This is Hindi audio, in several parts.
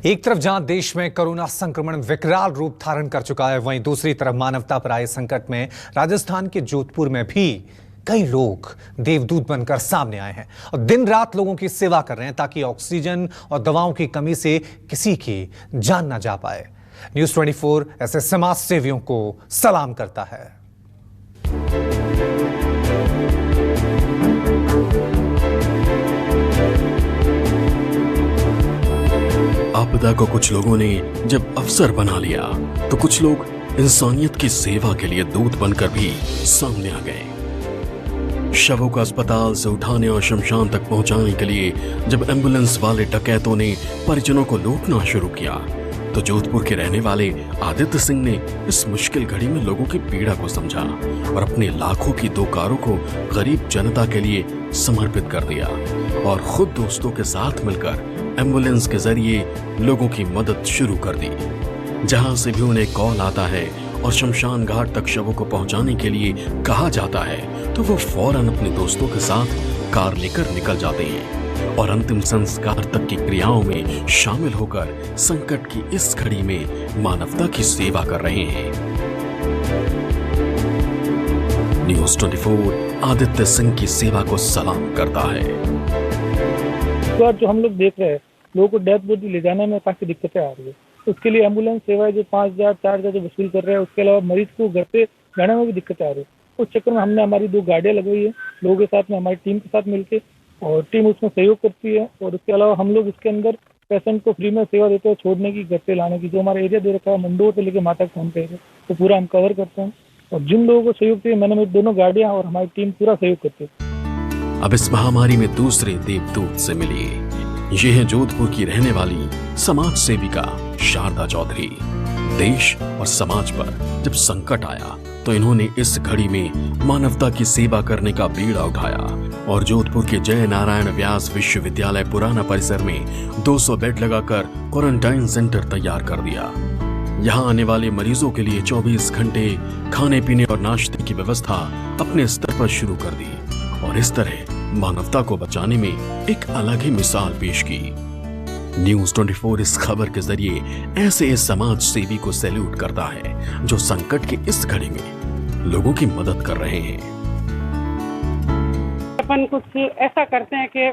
एक तरफ जहां देश में कोरोना संक्रमण विकराल रूप धारण कर चुका है, वहीं दूसरी तरफ मानवता पर आए संकट में राजस्थान के जोधपुर में भी कई लोग देवदूत बनकर सामने आए हैं और दिन रात लोगों की सेवा कर रहे हैं ताकि ऑक्सीजन और दवाओं की कमी से किसी की जान ना जा पाए। न्यूज़ 24 ऐसे समाज सेवियों को सलाम करता है। आपदा को कुछ लोगों ने जब अवसर बना लिया तो कुछ लोग इंसानियत की सेवा के लिए दूत बनकर भी सामने आ गए। शवों को अस्पताल से उठाने और शमशान तक पहुंचाने के लिए जब एम्बुलेंस वाले डकैतों ने परिजनों को लूटना शुरू किया तो जोधपुर के रहने वाले आदित्य सिंह ने इस मुश्किल घड़ी में लोगों की पीड़ा को समझा और अपने लाखों की 2 कारों को गरीब जनता के लिए समर्पित कर दिया और खुद दोस्तों के साथ मिलकर एम्बुलेंस के जरिए लोगों की मदद शुरू कर दी। जहां से भी उन्हें कॉल आता है और शमशान घाट तक शवों को पहुंचाने के लिए कहा जाता है तो वो फौरन अपने दोस्तों के साथ कार लेकर निकल जाते हैं और अंतिम संस्कार तक की क्रियाओं में शामिल होकर संकट की इस घड़ी में मानवता की सेवा कर रहे हैं। न्यूज़ 24 आदित्य सिंह की सेवा को सलाम करता है। जो हम लोग देख रहे हैं, लोगों को डेथ बॉडी ले जाने में काफी दिक्कतें आ रही है। उसके लिए एम्बुलेंस सेवाएं जो 5,000 4,000 जो वसूल कर रहे हैं, उसके अलावा मरीज को घर पे जाने में भी दिक्कतें आ रही है। उस चक्कर में हमने हमारी 2 गाड़ियां लगवाई है लोगों के साथ में, हमारी टीम के साथ मिलकर, और टीम उसमें सहयोग करती है। और उसके अलावा हम लोग उसके अंदर पेशेंट को फ्री में सेवा देते हैं, छोड़ने की, घर पे लाने की। जो हमारा एरिया दे रखा है मंडोर से लेकर माता फोन पे है, तो पूरा हम कवर करते हैं। और जिन लोगों को सहयोग चाहिए, मैंने मेरी 2 गाड़ियां और हमारी टीम पूरा सहयोग करती है। अब इस महामारी में दूसरे देवदूत से मिली। ये है जोधपुर की रहने वाली समाज सेविका शारदा चौधरी। देश और समाज पर जब संकट आया तो इन्होंने इस घड़ी में मानवता की सेवा करने का बीड़ा उठाया और जोधपुर के जय नारायण व्यास विश्वविद्यालय पुराना परिसर में 200 बेड लगाकर क्वारंटाइन सेंटर तैयार कर दिया। यहाँ आने वाले मरीजों के लिए 24 घंटे खाने पीने और नाश्ते की व्यवस्था अपने स्तर पर शुरू कर दी और इस तरह मानवता को बचाने में एक अलग ही मिसाल पेश की। न्यूज़ 24 इस खबर के जरिए ऐसे इस समाज सेवी को सैल्यूट करता है जो संकट की इस घड़ी में लोगों की मदद कर रहे हैं। अपन कुछ ऐसा करते हैं कि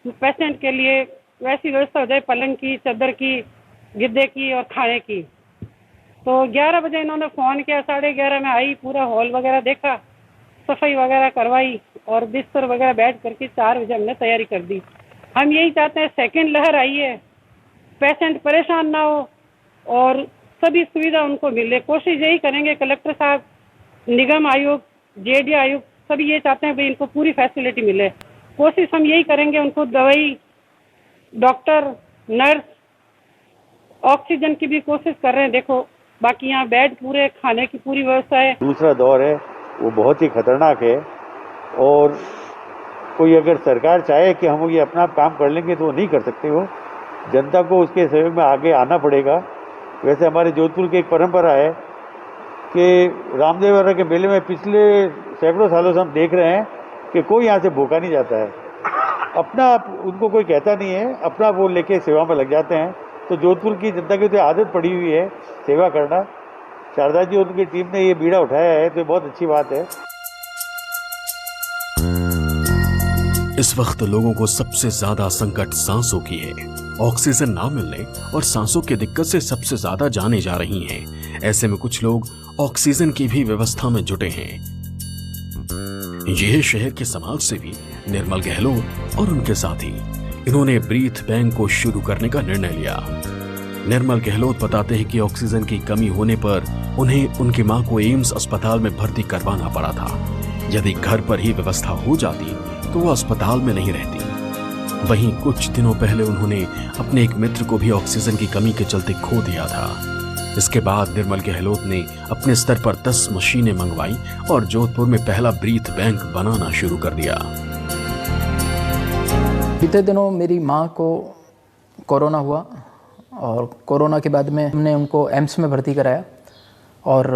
पेशेंट के लिए वैसी व्यवस्था हो जाए, पलंग की, चादर की, गिद्दे की और खाने की। तो 11 बजे इन्होंने फ़ोन किया, 11:30 में आई, पूरा हॉल वगैरह देखा, सफाई वगैरह करवाई और बिस्तर वगैरह बैठ करके 4 बजे हमने तैयारी कर दी। हम यही चाहते हैं सेकंड लहर आई है, पेशेंट परेशान ना हो और सभी सुविधा उनको मिले। कोशिश यही करेंगे, कलेक्टर साहब, निगम आयुक्त, जेडीए आयुक्त, सभी ये चाहते हैं भाई इनको पूरी फैसिलिटी मिले। कोशिश हम यही करेंगे, उनको दवाई, डॉक्टर, नर्स, ऑक्सीजन की भी कोशिश कर रहे हैं। देखो बाकी यहाँ बेड पूरे, खाने की पूरी व्यवस्था है। दूसरा दौर है वो बहुत ही खतरनाक है और कोई अगर सरकार चाहे कि हम ये अपना काम कर लेंगे तो वो नहीं कर सकते। हो जनता को उसके सहयोग में आगे आना पड़ेगा। वैसे हमारे जोधपुर की एक परंपरा है कि रामदेवरा के मेले में पिछले सैकड़ों सालों से हम देख रहे हैं कि कोई यहाँ से भूखा नहीं जाता है। अपना उनको कोई कहता नहीं है, अपना वो लेके सेवा में लग जाते हैं। तो जोधपुर की जनता की तो आदत पड़ी हुई है सेवा करना। शारदा जी और उनकी टीम ने ये बीड़ा उठाया है तो बहुत अच्छी बात है। इस वक्त लोगों को सबसे ज्यादा संकट सांसों की है। ऑक्सीजन ना मिलने और सांसों की दिक्कत से सबसे ज्यादा जाने जा रही हैं। ऐसे में कुछ लोग ऑक्सीजन की भी व्यवस्था में जुटे हैं। यह शहर के समाज सेवी निर्मल गहलोत और उनके साथी, इन्होंने ब्रीथ बैंक को शुरू करने का निर्णय लिया। निर्मल गहलोत बताते हैं कि ऑक्सीजन की कमी होने पर उन्हें उनकी मां को एम्स अस्पताल में भर्ती करवाना पड़ा था। यदि घर पर ही व्यवस्था हो जाती तो वो अस्पताल में नहीं रहती। वहीं कुछ दिनों पहले उन्होंने अपने एक मित्र को भी ऑक्सीजन की कमी के चलते खो दिया था। इसके बाद निर्मल गहलोत ने अपने स्तर पर 10 मशीनें मंगवाई और जोधपुर में पहला ब्रीथ बैंक बनाना शुरू कर दिया। बीते दिनों मेरी माँ को कोरोना हुआ और कोरोना के बाद में हमने उनको एम्स में भर्ती कराया और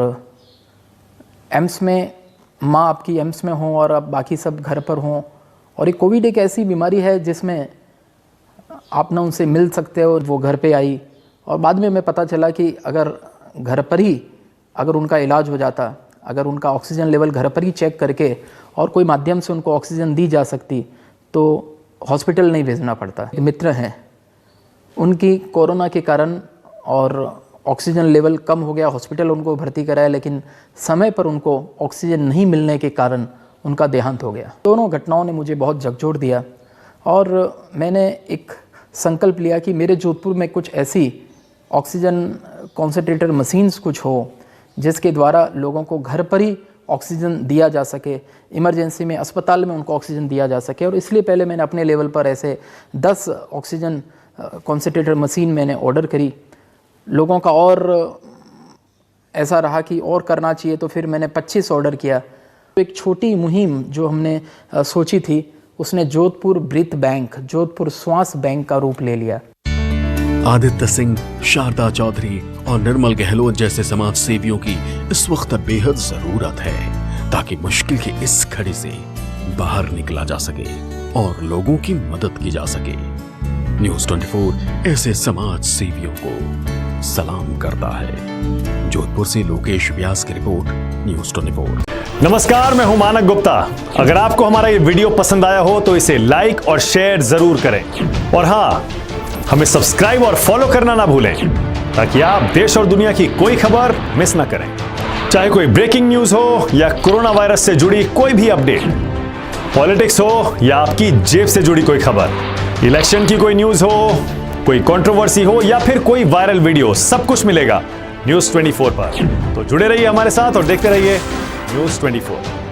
एम्स में माँ आपकी एम्स में हों और अब बाकी सब घर पर हों। और ये कोविड एक ऐसी बीमारी है जिसमें आप ना उनसे मिल सकते हो। वो घर पे आई और बाद में हमें पता चला कि अगर घर पर ही अगर उनका इलाज हो जाता, अगर उनका ऑक्सीजन लेवल घर पर ही चेक करके और कोई माध्यम से उनको ऑक्सीजन दी जा सकती तो हॉस्पिटल नहीं भेजना पड़ता। मित्र हैं, उनकी कोरोना के कारण और ऑक्सीजन लेवल कम हो गया, हॉस्पिटल उनको भर्ती कराया, लेकिन समय पर उनको ऑक्सीजन नहीं मिलने के कारण उनका देहांत हो गया। दोनों घटनाओं ने मुझे बहुत झकझोर दिया और मैंने एक संकल्प लिया कि मेरे जोधपुर में कुछ ऐसी ऑक्सीजन कॉन्सेंट्रेटर मशीन्स कुछ हो जिसके द्वारा लोगों को घर पर ही ऑक्सीजन दिया जा सके, इमरजेंसी में अस्पताल में उनको ऑक्सीजन दिया जा सके। और इसलिए पहले मैंने अपने लेवल पर ऐसे 10 ऑक्सीजन कॉन्सेंट्रेटर मशीन मैंने ऑर्डर करी। लोगों का और ऐसा रहा कि और करना चाहिए, तो फिर मैंने 25 ऑर्डर किया। एक छोटी मुहिम जो हमने सोची थी उसने जोधपुर ब्रीथ बैंक, जोधपुर श्वास बैंक का रूप ले लिया। आदित्य सिंह, शारदा चौधरी और निर्मल गहलोत जैसे समाज सेवियों की इस वक्त बेहद जरूरत है ताकि मुश्किल की इस घड़ी से बाहर निकला जा सके और लोगों की मदद की जा सके। न्यूज़ 24 ऐसे समाज सेवियों को सलाम करता है। जोधपुर से लोकेश व्यास की रिपोर्ट, न्यूज़ 24। नमस्कार, मैं हूं मानक गुप्ता। अगर आपको हमारा ये वीडियो पसंद आया हो तो इसे लाइक और शेयर जरूर करें और हाँ, हमें सब्सक्राइब और फॉलो करना ना भूलें ताकि आप देश और दुनिया की कोई खबर मिस ना करें। चाहे कोई ब्रेकिंग न्यूज हो या कोरोना वायरस से जुड़ी कोई भी अपडेट, पॉलिटिक्स हो या आपकी जेब से जुड़ी कोई खबर, इलेक्शन की कोई न्यूज हो, कोई कंट्रोवर्सी हो या फिर कोई वायरल वीडियो, सब कुछ मिलेगा न्यूज़ 24 पर। तो जुड़े रहिए हमारे साथ और देखते रहिए न्यूज़ 24।